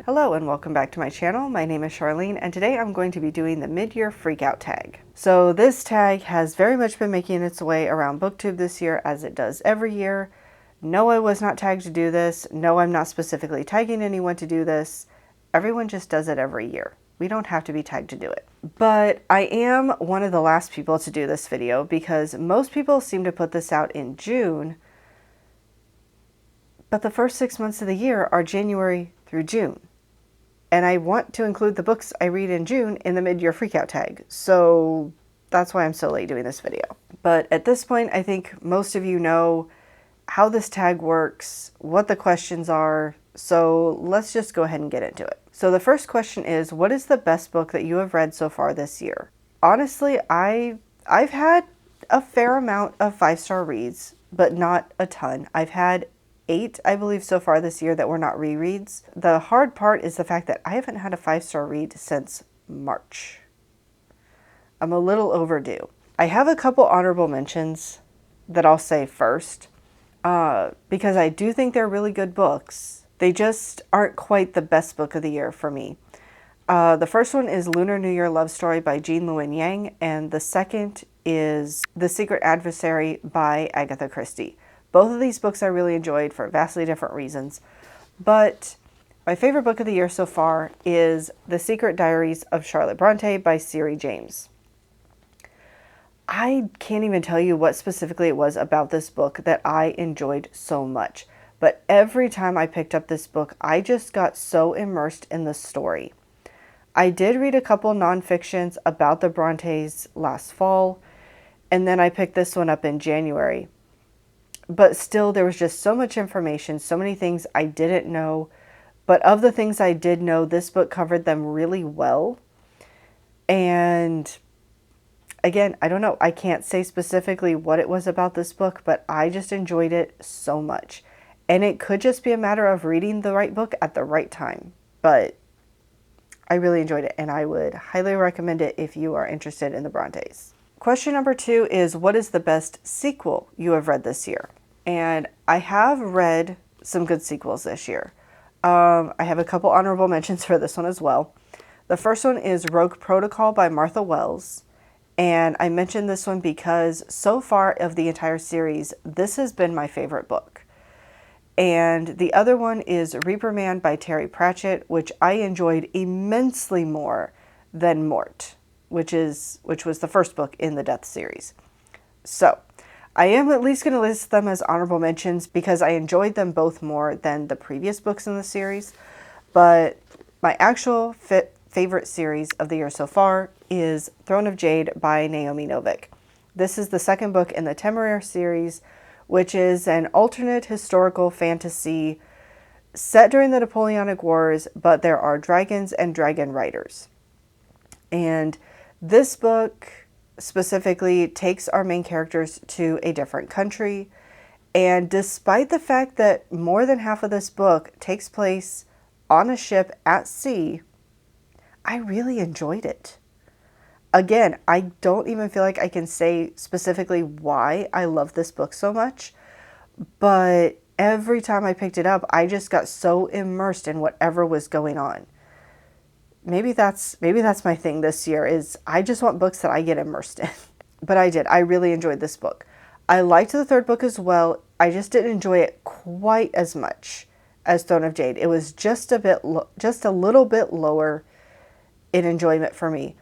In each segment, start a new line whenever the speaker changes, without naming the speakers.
Hello and welcome back to my channel. My name is Charlene and today I'm going to be doing the mid-year freakout tag. So this tag has very much been making its way around BookTube this year as it does every year. No, I was not tagged to do this. No, I'm not specifically tagging anyone to do this. Everyone just does it every year. We don't have to be tagged to do it. But I am one of the last people to do this video because most people seem to put this out in June. But the first 6 months of the year are January through June. And I want to include the books I read in June in the mid-year freakout tag. So that's why I'm so late doing this video. But at this point, I think most of you know how this tag works, what the questions are. So let's just go ahead and get into it. So the first question is, what is the best book that you have read so far this year? Honestly, I've had a fair amount of 5-star reads, but not a ton. I've had 8, I believe, so far this year that were not rereads. The hard part is the fact that I haven't had a 5-star read since March. I'm a little overdue. I have a couple honorable mentions that I'll say first, because I do think they're really good books. They just aren't quite the best book of the year for me. The first one is Lunar New Year Love Story by Jean Lewin Yang, and the second is The Secret Adversary by Agatha Christie. Both of these books I really enjoyed for vastly different reasons, but my favorite book of the year so far is The Secret Diaries of Charlotte Bronte by Siri James. I can't even tell you what specifically it was about this book that I enjoyed so much, but every time I picked up this book, I just got so immersed in the story. I did read a couple nonfictions about the Brontes last fall, and then I picked this one up in January. But still, there was just so much information, so many things I didn't know. But of the things I did know, this book covered them really well. And again, I don't know. I can't say specifically what it was about this book, but I just enjoyed it so much. And it could just be a matter of reading the right book at the right time. But I really enjoyed it, and I would highly recommend it if you are interested in the Brontes. Question number 2 is, what is the best sequel you have read this year? And I have read some good sequels this year. I have a couple honorable mentions for this one as well. The first one is Rogue Protocol by Martha Wells. And I mentioned this one because so far of the entire series, this has been my favorite book. And the other one is Reaper Man by Terry Pratchett, which I enjoyed immensely more than Mort, which was the first book in the Death series. So I am at least going to list them as honorable mentions because I enjoyed them both more than the previous books in the series. But my actual favorite series of the year so far is Throne of Jade by Naomi Novik. This is the second book in the Temeraire series, which is an alternate historical fantasy set during the Napoleonic Wars, but there are dragons and dragon riders. And this book specifically takes our main characters to a different country. And despite the fact that more than half of this book takes place on a ship at sea, I really enjoyed it. Again, I don't even feel like I can say specifically why I love this book so much, but every time I picked it up, I just got so immersed in whatever was going on. Maybe that's my thing this year, is I just want books that I get immersed in. But I did. I really enjoyed this book. I liked the third book as well. I just didn't enjoy it quite as much as Throne of Jade. It was just a little bit lower in enjoyment for me.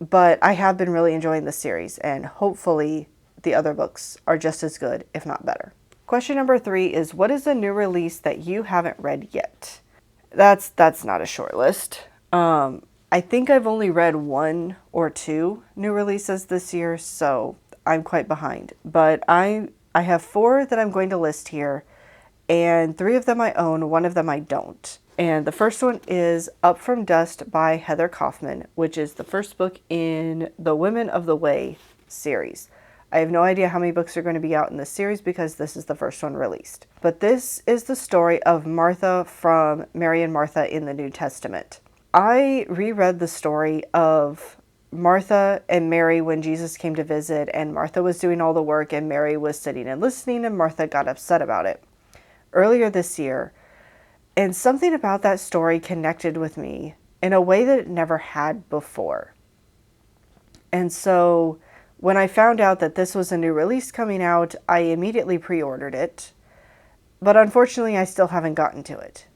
But I have been really enjoying the series, and hopefully the other books are just as good, if not better. Question number 3 is, what is a new release that you haven't read yet? That's not a short list. I think I've only read 1 or 2 new releases this year, so I'm quite behind. But I have 4 that I'm going to list here, and 3 of them I own, 1 of them I don't. And the first one is Up From Dust by Heather Kaufman, which is the first book in the Women of the Way series. I have no idea how many books are going to be out in this series because this is the first one released. But this is the story of Martha from Mary and Martha in the New Testament. I reread the story of Martha and Mary when Jesus came to visit, and Martha was doing all the work and Mary was sitting and listening, and Martha got upset about it earlier this year. And something about that story connected with me in a way that it never had before. And so when I found out that this was a new release coming out, I immediately pre-ordered it. But unfortunately, I still haven't gotten to it.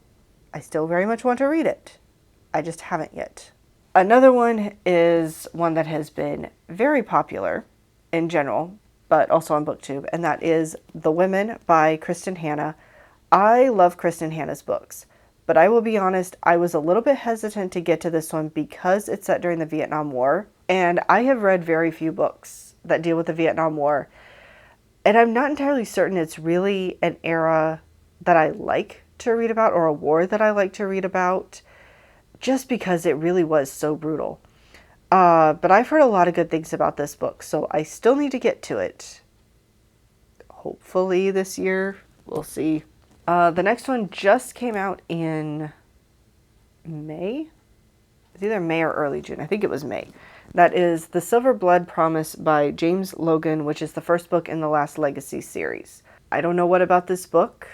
I still very much want to read it. I just haven't yet. Another one is one that has been very popular in general, but also on BookTube, and that is The Women by Kristen Hanna. I love Kristen Hanna's books, but I will be honest, I was a little bit hesitant to get to this one because it's set during the Vietnam War, and I have read very few books that deal with the Vietnam War, and I'm not entirely certain it's really an era that I like to read about or a war that I like to read about, just because it really was so brutal. But I've heard a lot of good things about this book, so I still need to get to it. Hopefully this year. We'll see. The next one just came out in May. It's either May or early June. I think it was May. That is The Silver Blood Promise by James Logan, which is the first book in the Last Legacy series. I don't know what about this book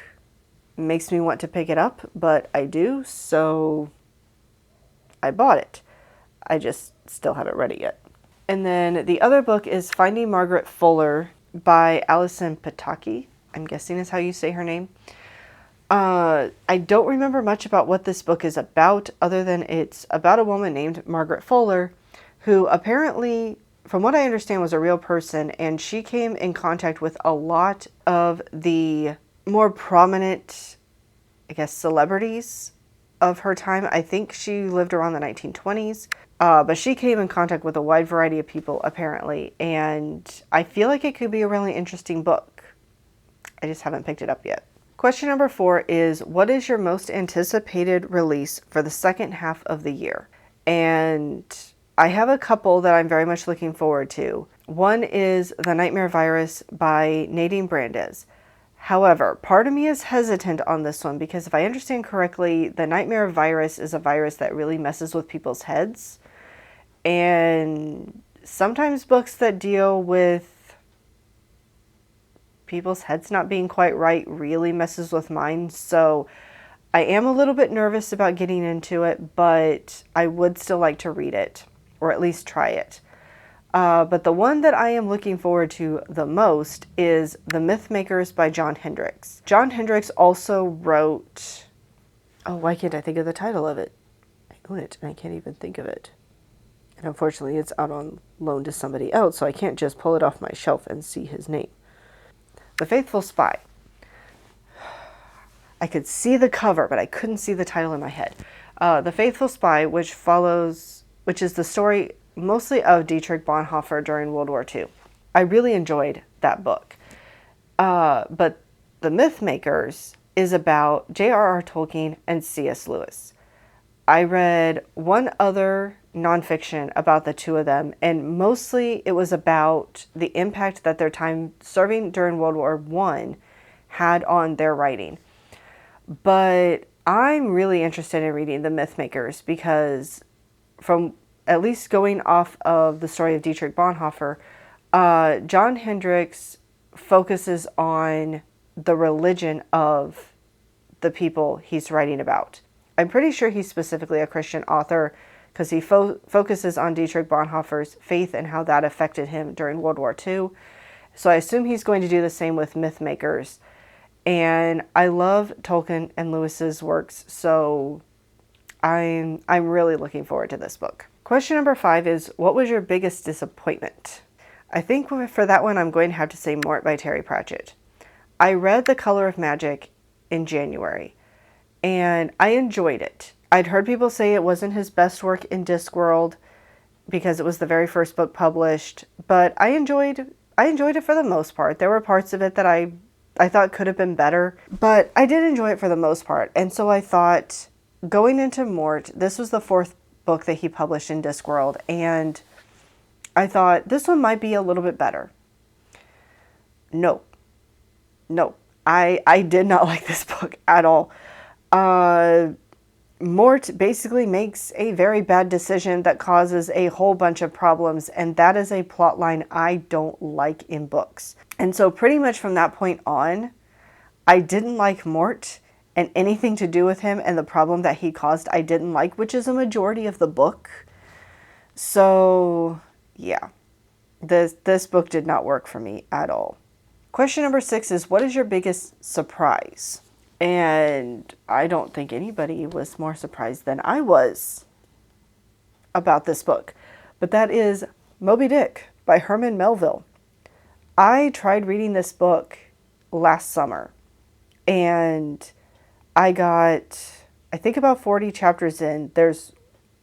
makes me want to pick it up, but I do, so I bought it. I just still haven't read it yet. And then the other book is Finding Margaret Fuller by Alison Pataki. I'm guessing is how you say her name. I don't remember much about what this book is about, other than it's about a woman named Margaret Fuller, who apparently, from what I understand, was a real person, and she came in contact with a lot of the more prominent, I guess, celebrities of her time. I think she lived around the 1920s, but she came in contact with a wide variety of people, apparently, and I feel like it could be a really interesting book. I just haven't picked it up yet. Question number 4 is, what is your most anticipated release for the second half of the year? And I have a couple that I'm very much looking forward to. One is The Nightmare Virus by Nadine Brandes. However, part of me is hesitant on this one because if I understand correctly, the nightmare virus is a virus that really messes with people's heads. And sometimes books that deal with people's heads not being quite right really messes with mine. So I am a little bit nervous about getting into it, but I would still like to read it, or at least try it. But the one that I am looking forward to the most is The Mythmakers by John Hendricks. John Hendricks also wrote... Oh, why can't I think of the title of it? I own it and I can't even think of it. And unfortunately it's out on loan to somebody else, so I can't just pull it off my shelf and see his name. The Faithful Spy. I could see the cover, but I couldn't see the title in my head. The Faithful Spy, which is the story mostly of Dietrich Bonhoeffer during World War II. I really enjoyed that book. But The Mythmakers is about J.R.R. Tolkien and C.S. Lewis. I read one other nonfiction about the two of them, and mostly it was about the impact that their time serving during World War I had on their writing. But I'm really interested in reading The Mythmakers because, from at least going off of the story of Dietrich Bonhoeffer, John Hendricks focuses on the religion of the people he's writing about. I'm pretty sure he's specifically a Christian author because he focuses on Dietrich Bonhoeffer's faith and how that affected him during World War II. So I assume he's going to do the same with Mythmakers. And I love Tolkien and Lewis's works, so I'm really looking forward to this book. Question number 5 is, what was your biggest disappointment? I think for that one, I'm going to have to say Mort by Terry Pratchett. I read The Color of Magic in January, and I enjoyed it. I'd heard people say it wasn't his best work in Discworld because it was the very first book published, but I enjoyed it for the most part. There were parts of it that I thought could have been better, but I did enjoy it for the most part. And so I thought, going into Mort, this was the 4th book that he published in Discworld, and I thought this one might be a little bit better. No, I did not like this book at all. Mort basically makes a very bad decision that causes a whole bunch of problems, and that is a plot line I don't like in books. And so pretty much from that point on, I didn't like Mort, and anything to do with him and the problem that he caused I didn't like, which is a majority of the book. So, yeah, this book did not work for me at all. Question number 6 is, what is your biggest surprise? And I don't think anybody was more surprised than I was about this book. But that is Moby Dick by Herman Melville. I tried reading this book last summer, and I got, I think, about 40 chapters in. There's,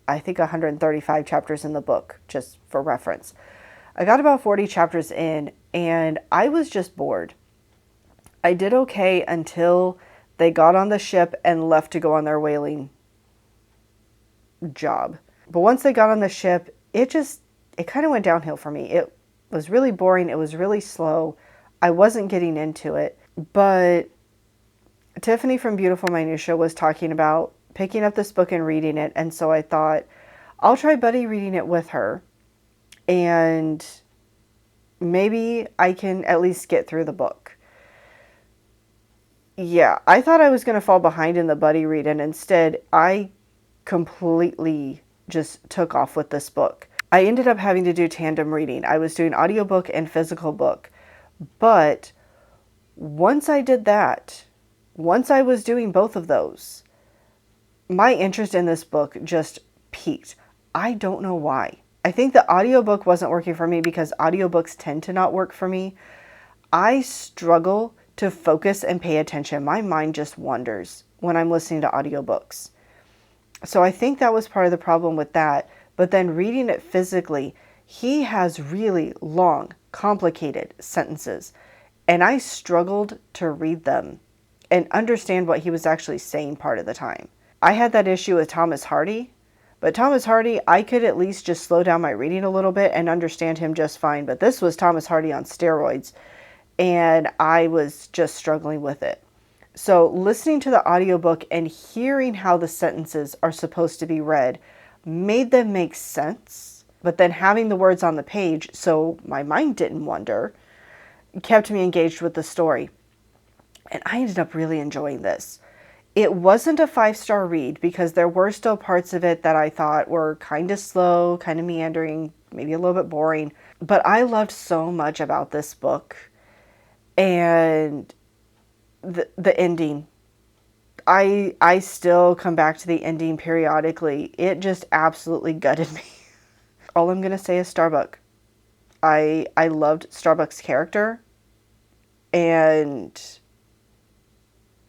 I think, 135 chapters in the book, just for reference. I got about 40 chapters in, and I was just bored. I did okay until they got on the ship and left to go on their whaling job. But once they got on the ship, it kind of went downhill for me. It was really boring. It was really slow. I wasn't getting into it. But Tiffany from Beautiful Minutia was talking about picking up this book and reading it. And so I thought, I'll try buddy reading it with her. And maybe I can at least get through the book. Yeah, I thought I was going to fall behind in the buddy read, and instead I completely just took off with this book. I ended up having to do tandem reading. I was doing audiobook and physical book. But once I did that, once I was doing both of those, my interest in this book just peaked. I don't know why. I think the audiobook wasn't working for me because audiobooks tend to not work for me. I struggle to focus and pay attention. My mind just wanders when I'm listening to audiobooks. So I think that was part of the problem with that. But then reading it physically, he has really long, complicated sentences. And I struggled to read them and understand what he was actually saying part of the time. I had that issue with Thomas Hardy. But Thomas Hardy, I could at least just slow down my reading a little bit and understand him just fine. But this was Thomas Hardy on steroids, and I was just struggling with it. So listening to the audiobook and hearing how the sentences are supposed to be read made them make sense. But then having the words on the page, so my mind didn't wander, kept me engaged with the story. And I ended up really enjoying this. It wasn't a 5-star read because there were still parts of it that I thought were kind of slow, kind of meandering, maybe a little bit boring. But I loved so much about this book. And the ending. I still come back to the ending periodically. It just absolutely gutted me. All I'm going to say is Starbuck. I loved Starbuck's character. And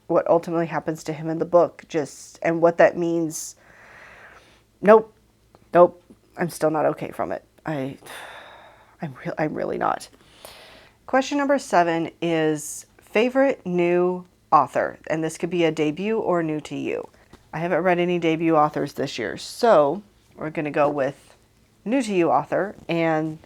what ultimately happens to him in the book, and what that means. Nope. I'm still not okay from it. I'm really not. Question number 7 is favorite new author, and this could be a debut or new to you. I haven't read any debut authors this year, so we're going to go with new to you author, and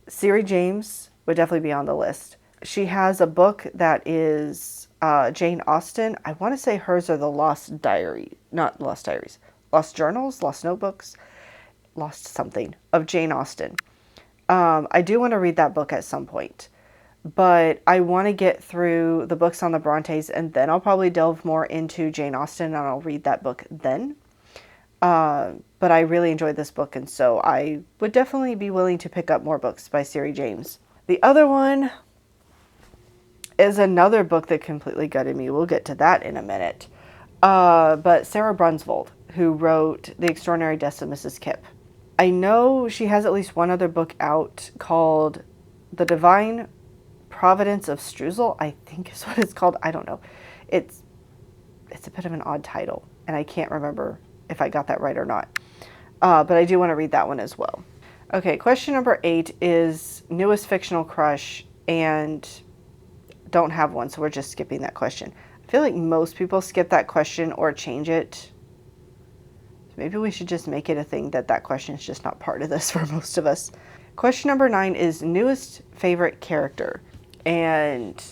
Siri James would definitely be on the list. She has a book that is Jane Austen. I want to say hers are the Lost Journals, Lost Notebooks, Lost something of Jane Austen. I do want to read that book at some point, but I want to get through the books on the Brontes, and then I'll probably delve more into Jane Austen, and I'll read that book then. But I really enjoyed this book, and so I would definitely be willing to pick up more books by Siri James. The other one is another book that completely gutted me. We'll get to that in a minute. But Sarah Brunsvold, who wrote The Extraordinary Deaths of Mrs. Kipp. I know she has at least one other book out called The Divine Providence of Streusel, I think is what it's called. I don't know. It's a bit of an odd title, and I can't remember if I got that right or not. But I do want to read that one as well. Okay, question number 8 is newest fictional crush, and don't have one, so we're just skipping that question. I feel like most people skip that question or change it. Maybe we should just make it a thing that question is just not part of this for most of us. Question number 9 is newest favorite character. And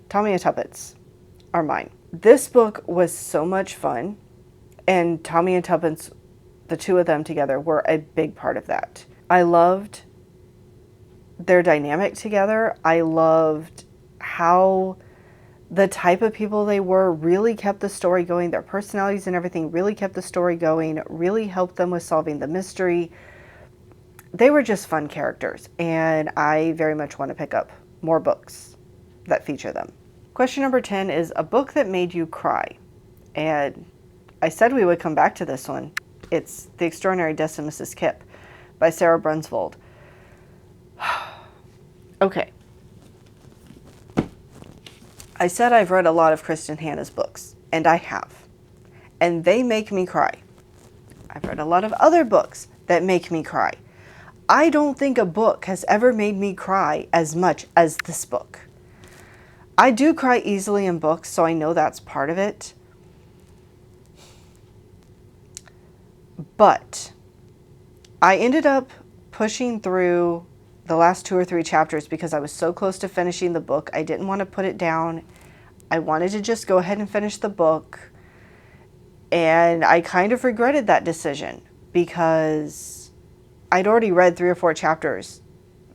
Tommy and Tuppence are mine. This book was so much fun. And Tommy and Tuppence, the two of them together, were a big part of that. I loved their dynamic together. I loved how the type of people they were really kept the story going. Their personalities and everything really kept the story going, really helped them with solving the mystery. They were just fun characters, and I very much want to pick up more books that feature them. Question number 10 is a book that made you cry. And I said we would come back to this one. It's The Extraordinary Deaths of Mrs. Kipp by Sarah Brunsvold. Okay. I said I've read a lot of Kristen Hanna's books, and I have. And they make me cry. I've read a lot of other books that make me cry. I don't think a book has ever made me cry as much as this book. I do cry easily in books, so I know that's part of it. But I ended up pushing through the last 2 or 3 chapters because I was so close to finishing the book. I didn't want to put it down. I wanted to just go ahead and finish the book. And I kind of regretted that decision because I'd already read 3 or 4 chapters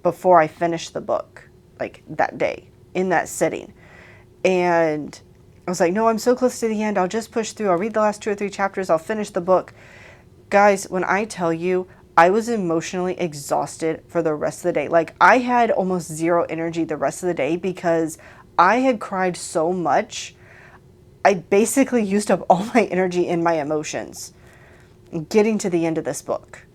before I finished the book, like that day, in that sitting. And I was like, no, I'm so close to the end. I'll just push through. I'll read the last 2 or 3 chapters. I'll finish the book. Guys, when I tell you, I was emotionally exhausted for the rest of the day. Like, I had almost zero energy the rest of the day because I had cried so much. I basically used up all my energy in my emotions getting to the end of this book.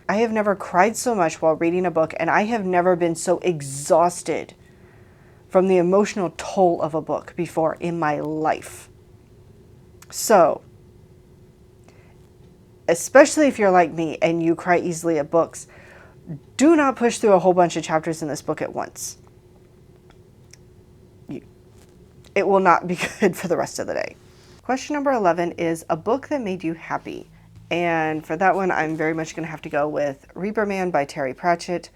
I have never cried so much while reading a book, and I have never been so exhausted from the emotional toll of a book before in my life. So, especially if you're like me and you cry easily at books, do not push through a whole bunch of chapters in this book at once. It will not be good for the rest of the day. Question number 11 is a book that made you happy. And for that one, I'm very much going to have to go with Reaper Man by Terry Pratchett,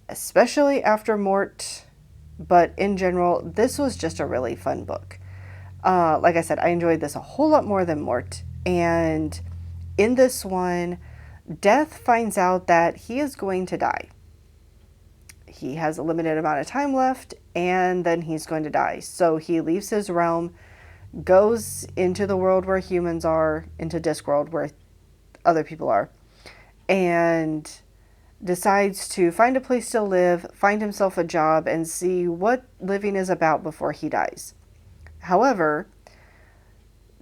especially after Mort. But in general, this was just a really fun book. Like I said, I enjoyed this a whole lot more than Mort. And in this one, Death finds out that he is going to die. He has a limited amount of time left, and then he's going to die. So he leaves his realm, goes into the world where humans are, into Discworld where other people are, and decides to find a place to live, find himself a job, and see what living is about before he dies. However,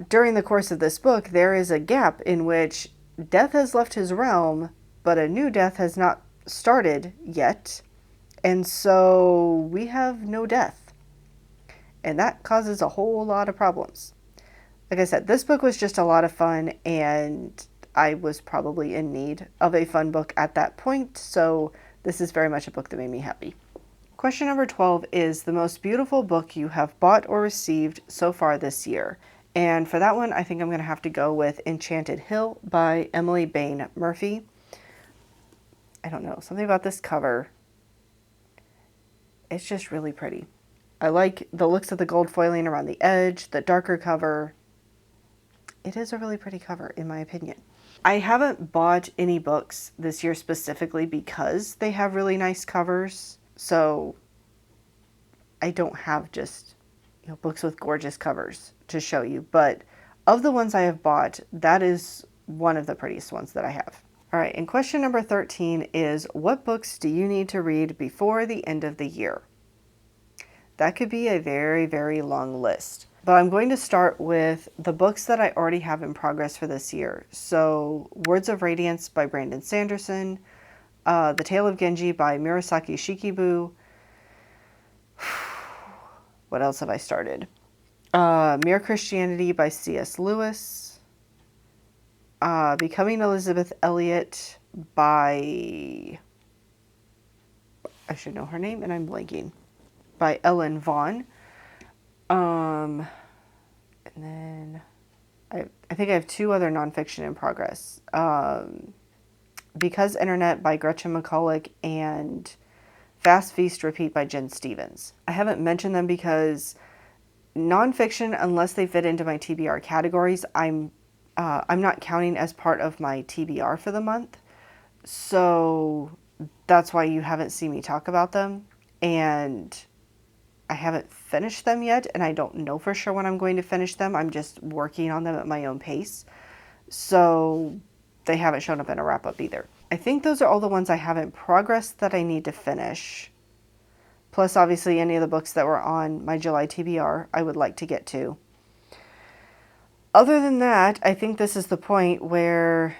during the course of this book, there is a gap in which Death has left his realm, but a new Death has not started yet. And so we have no Death. And that causes a whole lot of problems. Like I said, this book was just a lot of fun, and I was probably in need of a fun book at that point. So this is very much a book that made me happy. Question number 12 is the most beautiful book you have bought or received so far this year. And for that one, I think I'm going to have to go with Enchanted Hill by Emily Bain Murphy. I don't know, something about this cover. It's just really pretty. I like the looks of the gold foiling around the edge, the darker cover. It is a really pretty cover, in my opinion. I haven't bought any books this year specifically because they have really nice covers. So I don't have just, books with gorgeous covers to show you. But of the ones I have bought, that is one of the prettiest ones that I have. All right, and question number 13 is, what books do you need to read before the end of the year? That could be a very, very long list. But I'm going to start with the books that I already have in progress for this year. So, Words of Radiance by Brandon Sanderson, The Tale of Genji by Murasaki Shikibu. What else have I started? Mere Christianity by C.S. Lewis. Becoming Elizabeth Elliot by, I should know her name and I'm blanking, by Ellen Vaughn. And then I think I have 2 other nonfiction in progress. Because Internet by Gretchen McCulloch and Fast Feast Repeat by Jen Stevens. I haven't mentioned them because nonfiction, unless they fit into my TBR categories, I'm not counting as part of my TBR for the month. So that's why you haven't seen me talk about them. And I haven't finished them yet, and I don't know for sure when I'm going to finish them. I'm just working on them at my own pace. So they haven't shown up in a wrap-up either. I think those are all the ones I have in progress that I need to finish. Plus, obviously, any of the books that were on my July TBR I would like to get to. Other than that, I think this is the point where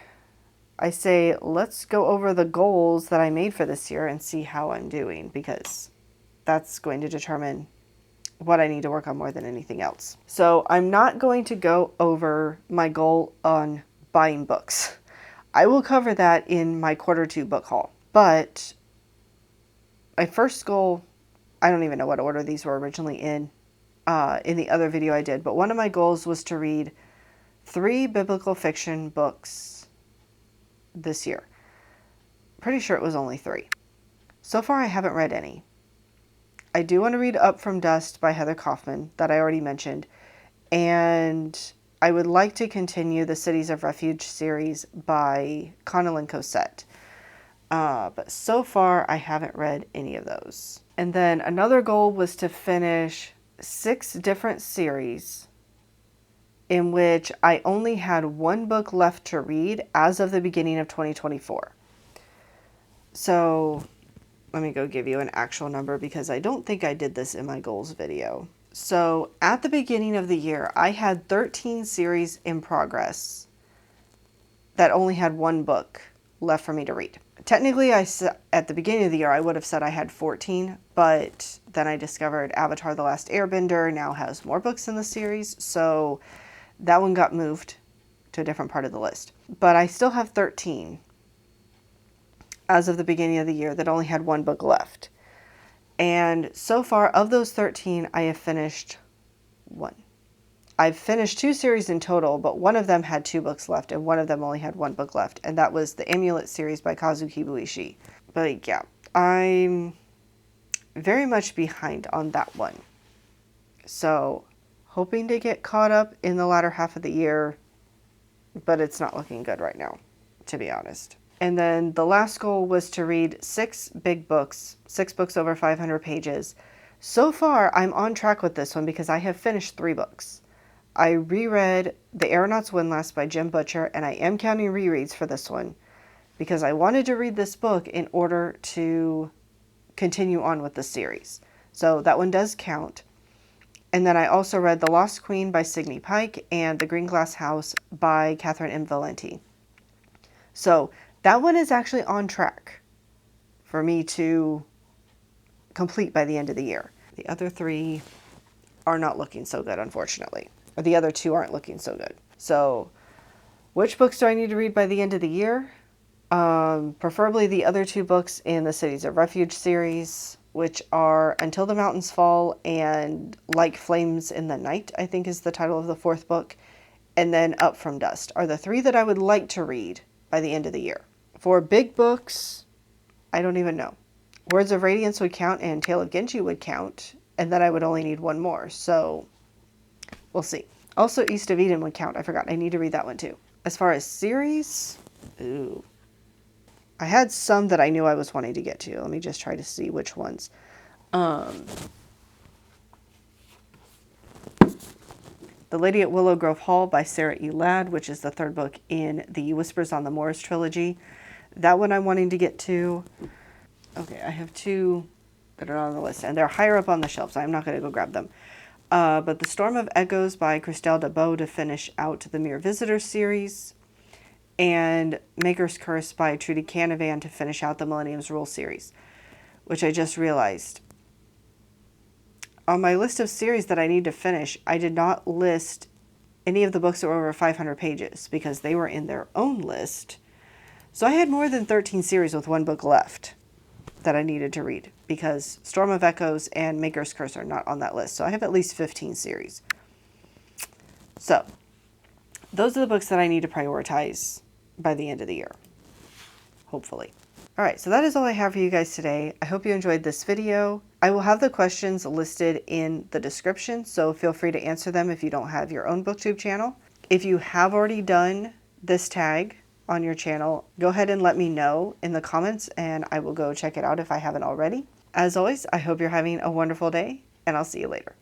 I say, let's go over the goals that I made for this year and see how I'm doing, because that's going to determine what I need to work on more than anything else. So I'm not going to go over my goal on buying books. I will cover that in my Q2 book haul. But my first goal, I don't even know what order these were originally in the other video I did, but one of my goals was to read 3 biblical fiction books this year. Pretty sure it was only 3. So far, I haven't read any. I do want to read Up From Dust by Heather Kaufman, that I already mentioned, and I would like to continue the Cities of Refuge series by Connellan Cosette. But so far, I haven't read any of those. And then another goal was to finish 6 different series in which I only had 1 book left to read as of the beginning of 2024. So let me go give you an actual number, because I don't think I did this in my goals video. So at the beginning of the year, I had 13 series in progress that only had 1 book left for me to read. Technically, at the beginning of the year, I would have said I had 14, but then I discovered Avatar: The Last Airbender now has more books in the series, so that one got moved to a different part of the list. But I still have 13 as of the beginning of the year that only had 1 book left. And so far, of those 13, I have finished 1. I've finished 2 series in total, but one of them had 2 books left, and one of them only had 1 book left, and that was the Amulet series by Kazuki Buishi. But yeah, I'm very much behind on that one. So, hoping to get caught up in the latter half of the year, but it's not looking good right now, to be honest. And then the last goal was to read 6 big books, 6 books over 500 pages. So far, I'm on track with this one because I have finished 3 books. I reread The Aeronaut's Windlass by Jim Butcher, and I am counting rereads for this one because I wanted to read this book in order to continue on with the series. So that one does count. And then I also read The Lost Queen by Signe Pike and The Green Glass House by Catherine M. Valenti. So that one is actually on track for me to complete by the end of the year. The other 3 are not looking so good, unfortunately. Or the other 2 aren't looking so good. So which books do I need to read by the end of the year? Preferably the other 2 books in the Cities of Refuge series, which are Until the Mountains Fall and Like Flames in the Night, I think is the title of the 4th book. And then Up From Dust are the 3 that I would like to read by the end of the year. For big books, I don't even know. Words of Radiance would count and Tale of Genji would count, and then I would only need 1 more, so we'll see. Also, East of Eden would count. I forgot. I need to read that one too. As far as series, I had some that I knew I was wanting to get to. Let me just try to see which ones. The Lady at Willow Grove Hall by Sarah E. Ladd, which is the 3rd book in the Whispers on the Moors trilogy. That one I'm wanting to get to. Okay, I have 2 that are on the list, and they're higher up on the shelf, so I'm not going to go grab them. But The Storm of Echoes by Christelle DeBeau to finish out the Mere Visitor series, and Maker's Curse by Trudy Canavan to finish out the Millennium's Rule series, which I just realized. On my list of series that I need to finish, I did not list any of the books that were over 500 pages because they were in their own list. So I had more than 13 series with 1 book left that I needed to read because Storm of Echoes and Maker's Curse are not on that list. So I have at least 15 series. So those are the books that I need to prioritize by the end of the year, hopefully. All right, so that is all I have for you guys today. I hope you enjoyed this video. I will have the questions listed in the description, so feel free to answer them if you don't have your own BookTube channel. If you have already done this tag on your channel, go ahead and let me know in the comments and I will go check it out if I haven't already. As always, I hope you're having a wonderful day and I'll see you later.